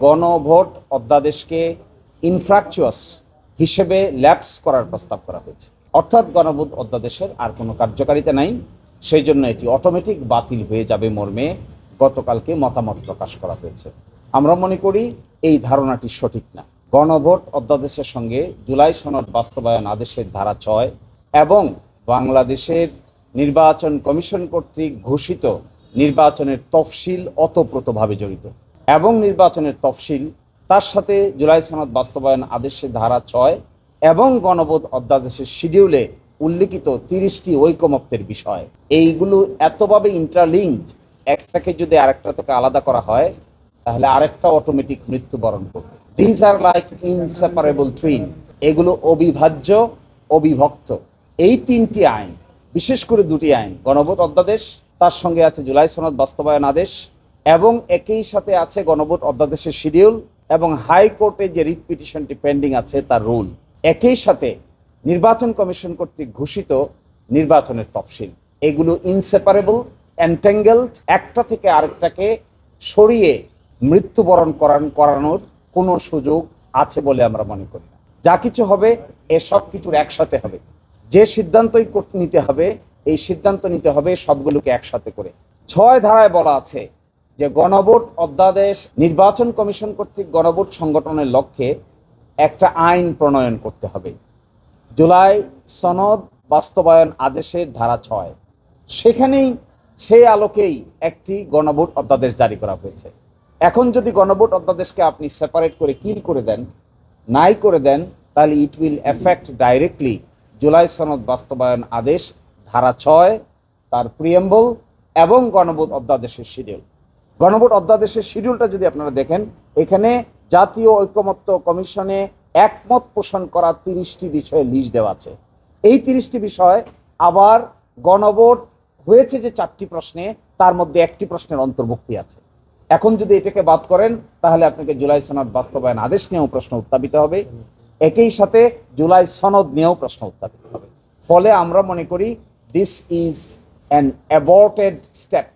গণভোট অধ্যাদেশকে ইনফ্রাকচুয়াস হিসেবে ল্যাপস করার প্রস্তাব করা হয়েছে। অর্থাৎ গণভোট অধ্যাদেশের আর কোনো কার্যকারিতা নাই, সেই জন্য এটি অটোমেটিক বাতিল হয়ে যাবে মর্মে গতকালকে মতামত প্রকাশ করা হয়েছে। আমরা মনে করি এই ধারণাটি সঠিক না। গণভোট অধ্যাদেশের সঙ্গে জুলাই সনদ বাস্তবায়ন আদেশের ধারা 6 এবং বাংলাদেশের নির্বাচন কমিশন কর্তৃক ঘোষিত নির্বাচনের তফসিল ওতপ্রোতভাবে জড়িত এবং নির্বাচনের তফসিল তার সাথে জুলাই সনদ বাস্তবায়ন আদেশের ধারা 6 এবং গণভোট অধ্যাদেশের শিডিউলে উল্লিখিত 30টি ঐকমত্যের বিষয়, এইগুলো এতভাবে ইন্টারলিঙ্কড, একটাকে যদি আরেকটা থেকে আলাদা করা হয় তাহলে আরেকটা অটোমেটিক মৃত্যুবরণ করবে। This are like inseparable twin, এগুলো অবিভাজ্য, অবিভক্ত। এই 3টি আইন, বিশেষ করে 2টি আইন, গণভোট অধ্যাদেশ, তার সঙ্গে আছে জুলাই সনদ বাস্তবায়ন আদেশ এবং একই সাথে আছে গণভোট অধ্যাদেশের শিডিউল এবং হাইকোর্টে যে রিট পিটিশনটি পেন্ডিং আছে তার রুল, একই সাথে নির্বাচন কমিশন কর্তৃক ঘোষিত নির্বাচনের তফসিল, এগুলো ইনসেপারেবল, এন্টেঙ্গেলড, একটা থেকে আরেকটাকে সরিয়ে মৃত্যুবরণ করানোর কোনো সুযোগ আছে বলে আমরা মনে করি না। যা কিছু হবে এসব কিছুর একসাথে হবে, যে সিদ্ধান্তই নিতে হবে এই সিদ্ধান্ত নিতে হবে সবগুলোকে একসাথে করে। 6 ধারায় বলা আছে যে গণভোট অধ্যাদেশ নির্বাচন কমিশন কর্তৃক গণভোট সংগঠনের লক্ষ্যে একটা আইন প্রণয়ন করতে হবে। জুলাই সনদ বাস্তবায়ন আদেশের ধারা 6, সেখানেই সেই আলোকেই একটি গণভোট অধ্যাদেশ জারি করা হয়েছে। এখন যদি গণভোট অধ্যাদেশকে আপনি সেপারেট করে কিল করে দেন, নাই করে দেন, তাহলে it will effect directly July সনদ বাস্তবায়ন আদেশ ধারা 6, তার প্রিএম্বল এবং গণভোট অধ্যাদেশের শিডিউল। গণভোট অধ্যাদেশের শিডিউলটা যদি আপনারা দেখেন, এখানে জাতীয় ঐকমত্য কমিশনে একমত পোষণ করা 30টি বিষয়ে লিস্ট দেওয়া আছে। এই 30টি বিষয় আবার গণভোট হয়েছে যে 4টি প্রশ্নে, তার মধ্যে 1টি প্রশ্নের অন্তর্ভুক্তি আছে। এখন যদি এটাকে বাদ করেন তাহলে আপনাকে জুলাই সনদ বাস্তবায়ন আদেশ নিয়েও প্রশ্ন উত্থাপিত হবে, একই সাথে জুলাই সনদ নিয়েও প্রশ্ন উত্থাপিত হবে। ফলে আমরা মনে করি দিস ইজ অ্যান অ্যাবর্টেড স্টেপ,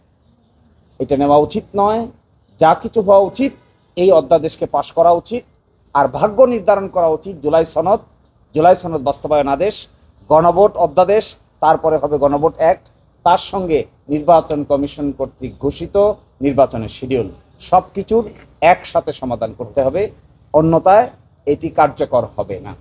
এটা নেওয়া উচিত নয়। যা কিছু হওয়া উচিত, এই অধ্যাদেশকে পাশ করা উচিত, আর ভাগ্য নির্ধারণ করা উচিত জুলাই সনদ বাস্তবায়ন আদেশ, গণভোট অধ্যাদেশ, তারপরে হবে গণভোট অ্যাক্ট, তার সঙ্গে নির্বাচন কমিশন কর্তৃক ঘোষিত নির্বাচনের শিডিউল, সব কিছুর একসাথে সমাধান করতে হবে, অন্যথায় এটি কার্যকর হবে না।